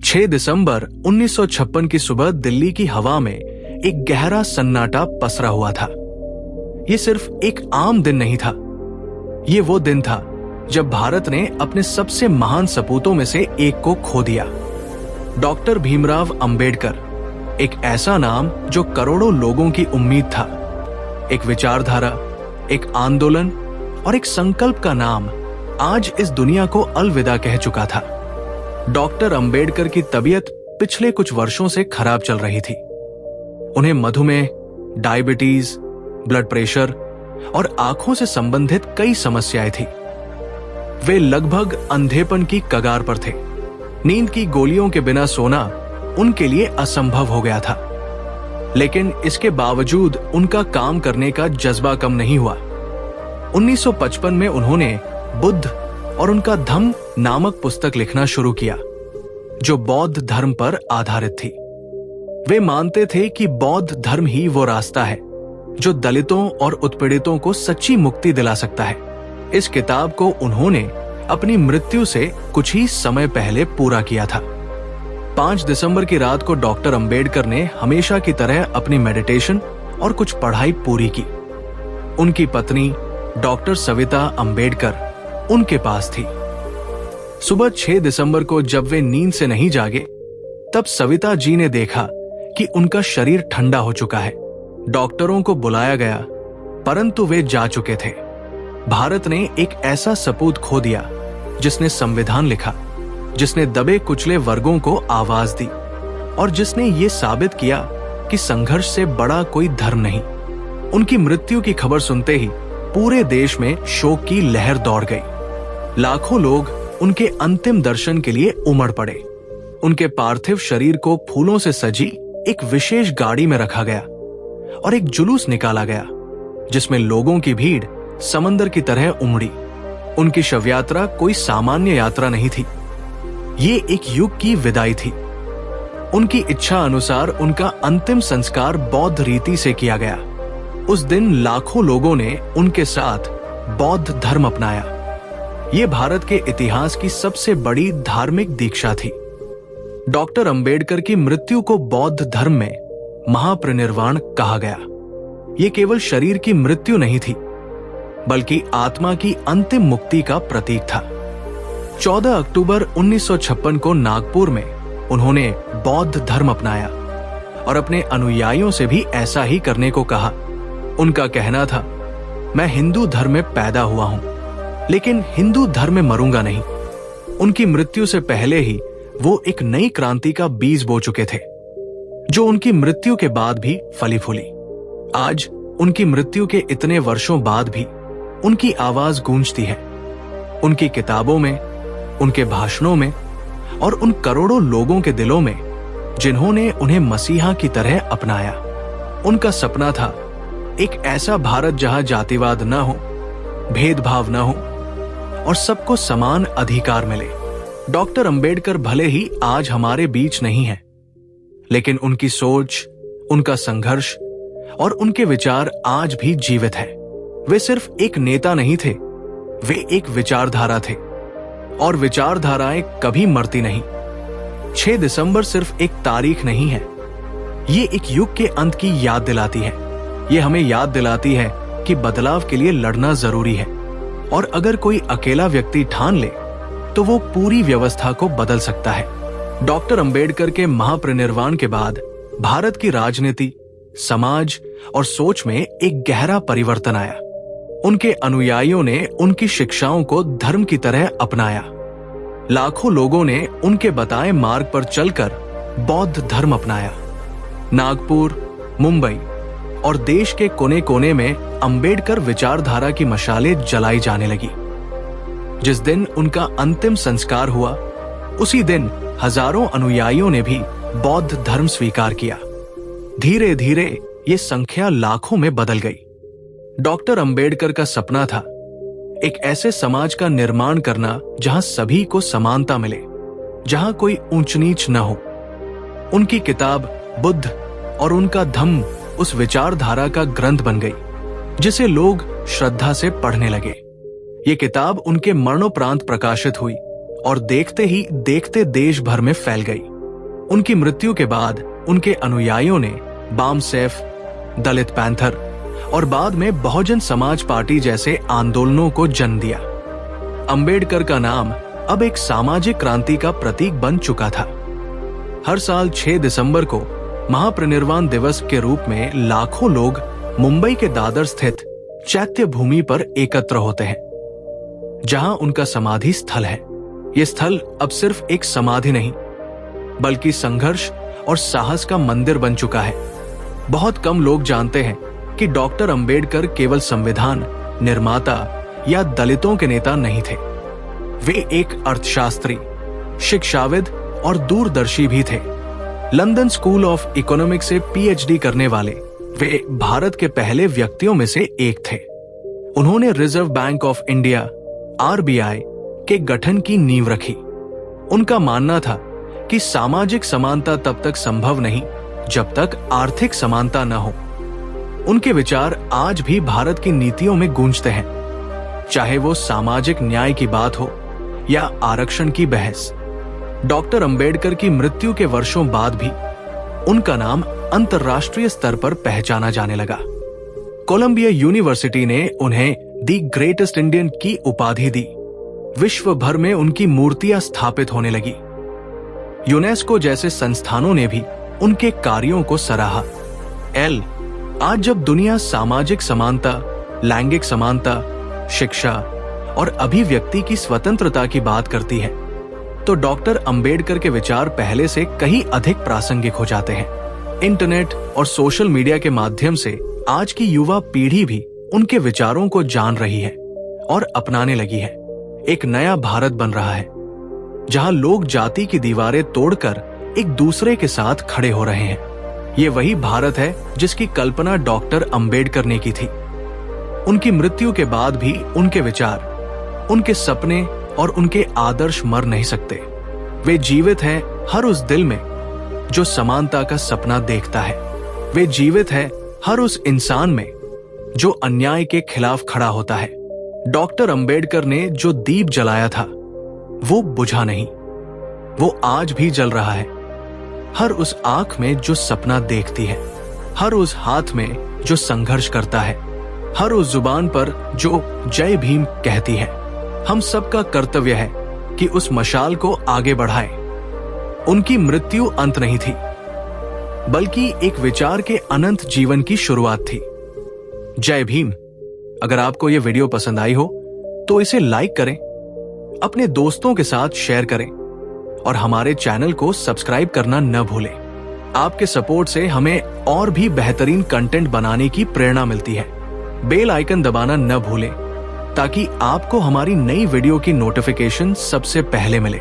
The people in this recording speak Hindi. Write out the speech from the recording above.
6 दिसंबर 1956 की सुबह दिल्ली की हवा में एक गहरा सन्नाटा पसरा हुआ था। ये सिर्फ एक आम दिन नहीं था, ये वो दिन था जब भारत ने अपने सबसे महान सपूतों में से एक को खो दिया। डॉक्टर भीमराव अंबेडकर, एक ऐसा नाम जो करोड़ों लोगों की उम्मीद था, एक विचारधारा, एक आंदोलन और एक संकल्प का नाम आज इस दुनिया को अलविदा कह चुका था। डॉक्टर अंबेडकर की तबीयत पिछले कुछ वर्षों से खराब चल रही थी। उन्हें मधुमेह, डायबिटीज, ब्लड प्रेशर और आंखों से संबंधित कई समस्याएं थी। वे लगभग अंधेपन की कगार पर थे। नींद की गोलियों के बिना सोना उनके लिए असंभव हो गया था। लेकिन इसके बावजूद उनका काम करने का जज्बा कम नहीं हुआ। 1955 में उन्होंने बुद्ध और उनका धम्म नामक पुस्तक लिखना शुरू किया, जो बौद्ध धर्म पर आधारित थी। वे मानते थे कि बौद्ध धर्म ही वो रास्ता है जो दलितों और उत्पीड़ितों को सच्ची मुक्ति दिला सकता है। इस किताब को उन्होंने अपनी मृत्यु से कुछ ही समय पहले पूरा किया था। 5 दिसंबर की रात को डॉक्टर अंबेडकर ने हमेशा की तरह अपनी मेडिटेशन और कुछ पढ़ाई पूरी की। उनकी पत्नी डॉक्टर सविता अंबेडकर उनके पास थी। सुबह 6 दिसंबर को जब वे नींद से नहीं जागे, तब सविता जी ने देखा कि उनका शरीर ठंडा हो चुका है। डॉक्टरों को बुलाया गया, परंतु वे जा चुके थे। भारत ने एक ऐसा सपूत खो दिया जिसने संविधान लिखा, जिसने दबे कुचले वर्गों को आवाज दी और जिसने ये साबित किया कि संघर्ष से बड़ा कोई धर्म नहीं। उनकी मृत्यु की खबर सुनते ही पूरे देश में शोक की लहर दौड़ गई। लाखों लोग उनके अंतिम दर्शन के लिए उमड़ पड़े। उनके पार्थिव शरीर को फूलों से सजी एक विशेष गाड़ी में रखा गया और एक जुलूस निकाला गया, जिसमें लोगों की भीड़ समंदर की तरह उमड़ी। उनकी शव यात्रा कोई सामान्य यात्रा नहीं थी, ये एक युग की विदाई थी। उनकी इच्छा अनुसार उनका अंतिम संस्कार बौद्ध रीति से किया गया। उस दिन लाखों लोगों ने उनके साथ बौद्ध धर्म अपनाया। ये भारत के इतिहास की सबसे बड़ी धार्मिक दीक्षा थी। डॉक्टर अंबेडकर की मृत्यु को बौद्ध धर्म में महापरिनिर्वाण कहा गया। ये केवल शरीर की मृत्यु नहीं थी, बल्कि आत्मा की अंतिम मुक्ति का प्रतीक था। 14 अक्टूबर 1956 को नागपुर में उन्होंने बौद्ध धर्म अपनाया और अपने अनुयायियों से भी ऐसा ही करने को कहा। उनका कहना था, मैं हिंदू धर्म में पैदा हुआ हूं, लेकिन हिंदू धर्म में मरूंगा नहीं। उनकी मृत्यु से पहले ही वो एक नई क्रांति का बीज बो चुके थे, जो उनकी मृत्यु के बाद भी फली फूली। आज उनकी मृत्यु के इतने वर्षों बाद भी उनकी आवाज गूंजती है। उनकी किताबों में, उनके भाषणों में और उन करोड़ों लोगों के दिलों में जिन्होंने उन्हें मसीहा की तरह अपनाया। उनका सपना था एक ऐसा भारत जहां जातिवाद न हो, भेदभाव न हो और सबको समान अधिकार मिले। डॉक्टर अंबेडकर भले ही आज हमारे बीच नहीं है, लेकिन उनकी सोच, उनका संघर्ष और उनके विचार आज भी जीवित है। वे सिर्फ एक नेता नहीं थे, वे एक विचारधारा थे और विचारधाराएं कभी मरती नहीं। 6 दिसंबर सिर्फ एक तारीख नहीं है, ये एक युग के अंत की याद दिलाती है। ये हमें याद दिलाती है कि बदलाव के लिए लड़ना जरूरी है और अगर कोई अकेला व्यक्ति ठान ले तो वो पूरी व्यवस्था को बदल सकता है। डॉक्टर अंबेडकर के महापरिनिर्वाण के बाद भारत की राजनीति, समाज और सोच में एक गहरा परिवर्तन आया। उनके अनुयायियों ने उनकी शिक्षाओं को धर्म की तरह अपनाया। लाखों लोगों ने उनके बताए मार्ग पर चलकर बौद्ध धर्म अपनाया। नागपुर, मुंबई और देश के कोने कोने में अंबेडकर विचारधारा की मशालें जलाई जाने लगी। जिस दिन उनका अंतिम संस्कार हुआ, उसी दिन हजारों अनुयायियों ने भी बौद्ध धर्म स्वीकार किया। धीरे धीरे ये संख्या लाखों में बदल गई। डॉक्टर अंबेडकर का सपना था एक ऐसे समाज का निर्माण करना जहां सभी को समानता मिले, जहां कोई ऊंच नीच न हो। उनकी किताब बुद्ध और उनका धम्म उस विचारधारा का ग्रंथ बन गई, जिसे लोग श्रद्धा से पढ़ने लगे। ये किताब उनके मरणोपरांत प्रकाशित हुई और देखते ही देखते देश भर में फैल गई। उनकी मृत्यु के बाद उनके अनुयायियों ने बामसेफ, दलित पैंथर और बाद में बहुजन समाज पार्टी जैसे आंदोलनों को जन्म दिया। अंबेडकर का नाम अब एक सामाजिक क्रांति का प्रतीक बन चुका था। हर साल 6 दिसंबर को महापरिनिर्वाण दिवस के रूप में लाखों लोग मुंबई के दादर स्थित चैत्य भूमि पर एकत्र होते हैं, जहां उनका समाधि स्थल है। यह स्थल अब सिर्फ एक समाधि नहीं, बल्कि संघर्ष और साहस का मंदिर बन चुका है। बहुत कम लोग जानते हैं कि डॉक्टर अंबेडकर केवल संविधान निर्माता या दलितों के नेता नहीं थे। वे एक अर्थशास्त्री, शिक्षाविद और दूरदर्शी भी थे। लंदन स्कूल ऑफ इकोनॉमिक्स से पीएचडी करने वाले वे भारत के पहले व्यक्तियों में से एक थे। उन्होंने reserve bank of India RBI के गठन की नींव रखी। उनका मानना था कि सामाजिक समानता तब तक संभव नहीं जब तक आर्थिक समानता न हो। उनके विचार आज भी भारत की नीतियों में गूंजते हैं, चाहे वो सामाजिक न्याय की बात हो या आरक्षण की बहस। डॉक्टर अंबेडकर की मृत्यु के वर्षों बाद भी उनका नाम अंतर्राष्ट्रीय स्तर पर पहचाना जाने लगा। कोलंबिया यूनिवर्सिटी ने उन्हें दी ग्रेटेस्ट इंडियन की उपाधि दी। विश्व भर में उनकी मूर्तियां स्थापित होने लगी। यूनेस्को जैसे संस्थानों ने भी उनके कार्यों को सराहा। आज जब दुनिया सामाजिक समानता, लैंगिक समानता, शिक्षा और अभिव्यक्ति की स्वतंत्रता की बात करती है, तो डॉक्टर अंबेडकर के विचार पहले से कहीं अधिक प्रासंगिक हो जाते हैं। इंटरनेट और सोशल मीडिया के माध्यम से आज की युवा पीढ़ी भी उनके विचारों को जान रही है और अपनाने लगी है। एक नया भारत बन रहा है, जहां लोग जाति की दीवारें तोड़कर एक दूसरे के साथ खड़े हो रहे हैं। ये वही भारत है जिसकी कल्पना डॉक्टर अंबेडकर ने की थी। उनकी मृत्यु के बाद भी उनके विचार, उनके सपने और उनके आदर्श मर नहीं सकते। वे जीवित हैं हर उस दिल में जो समानता का सपना देखता है। वे जीवित हैं हर उस इंसान में जो अन्याय के खिलाफ खड़ा होता है। डॉक्टर अंबेडकर ने जो दीप जलाया था वो बुझा नहीं, वो आज भी जल रहा है। हर उस आंख में जो सपना देखती है, हर उस हाथ में जो संघर्ष करता है, हर उस जुबान पर जो जय भीम कहती है। हम सबका कर्तव्य है कि उस मशाल को आगे बढ़ाएं। उनकी मृत्यु अंत नहीं थी, बल्कि एक विचार के अनंत जीवन की शुरुआत थी। जय भीम। अगर आपको यह वीडियो पसंद आई हो तो इसे लाइक करें, अपने दोस्तों के साथ शेयर करें और हमारे चैनल को सब्सक्राइब करना न भूलें। आपके सपोर्ट से हमें और भी बेहतरीन कंटेंट बनाने की प्रेरणा मिलती है। बेल आइकन दबाना न भूलें ताकि आपको हमारी नई वीडियो की नोटिफिकेशन सबसे पहले मिले।